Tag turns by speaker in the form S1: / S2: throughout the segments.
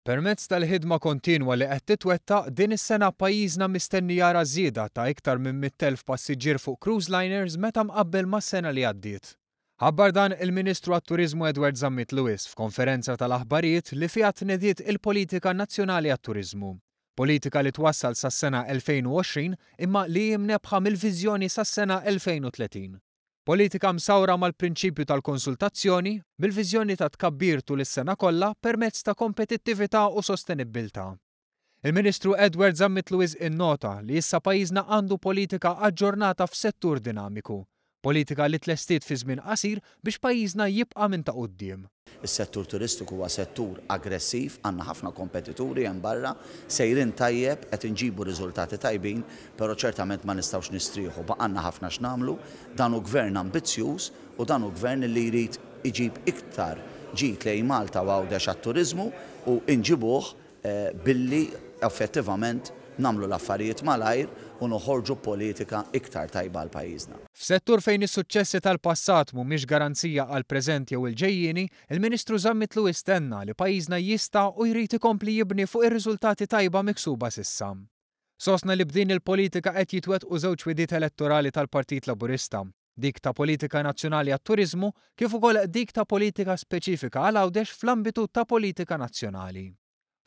S1: Permezz tal-ħidma kontinwa li qed titwettaq din is-sena pajjiżna mistenni jara żieda ta' iktar minn 100,000 passiġġier fuq cruise liners meta mqabbel mas-sena li għaddiet. Ħabbar dan il-Ministru għat-Turiżmu Edward Zammit Lewis f'konferenza tal-aħbarijiet li fiha tnediet il-Politika Nazzjonali għat-Turiżmu. Politika li twassal sas-sena 2020 imma li jimnebħa mill-viżjoni sas-sena 2030. Politika msawra mal-prinċipju tal-konsultazzjoni bil-viżjoni ta' tkabbir tul is-sena kollha permezz ta' kompetittività u sostenibbiltà. Il-Ministru Edward Zammit Lewis innota li issa pajjiżna għandu politika aġġornata f'settur dinamiku, politika li tlestiet fi żmien qasir biex pajjiżna jibqa' minn ta' quddiem.
S2: Is-settur turistiku huwa settur aggressiv, għandna ħafna kompetituri hemm barra, sejrin tajjeb qed inġibu riżultati tajbin, però ċertament ma nistgħux nistrieħu baqgħanna ħafna x'nagħmlu, dan hu gvern ambizzjuż u dan hu gvern li jrid iġib iktar ġid lejn Malta u għawdex għat-turiżmu u inġibuh billi effettivament nagħmlu l-affarijiet malajr u noħorġu politika iktar tajba għal pajjiżna.
S1: F'settur fejn is-suċċessi tal-passat mhumiex garanzija għal preżent jew il-ġejjieni, il-Ministru Zammit Lewis stenna li pajjiżna jista' u jrid ikompli jibni fuq ir-riżultati tajba miksuba s'issa. Sostna li b'din il-politika qed jitwettqu żewġ widiet elettorali tal-Partit Laburista, dik ta' politika nazzjonali għat-turiżmu kif ukoll dik ta' politika speċifika għal għawdex fl-ambitu ta' politika nazzjonali.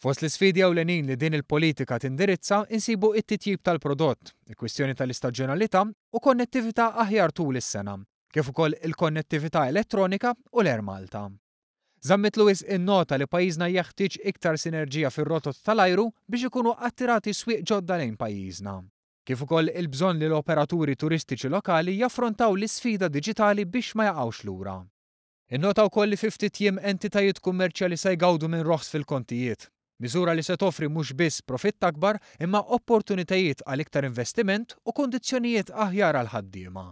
S1: Fost l-isfidi ewlenin li din il-politika tindirizza insibu it-titjib tal-prodott, il-kwistjoni tal-istaġjonalità u konnettività aħjar tul is-sena, kif ukoll il-konnettività elettronika u l-Air Malta. Zammit Lewis innota li pajjiżna jeħtieġ iktar sinerġija fir-rotot tal-ajru biex ikunu attirati swieq ġodda lejn pajjiżna. Kif ukoll il-bżonn li l-operaturi turistiċi lokali jaffrontaw l-isfida diġitali biex ma jaqgħux lura. Innota wkoll li 50 jiem entitajiet kummerċjali se jgawdu minn roħs fil-kontijiet. Miżura li se toffri mhux biss profitt akbar imma opportunitajiet għal iktar investiment u kundizzjonijiet aħjar għal ħaddiema.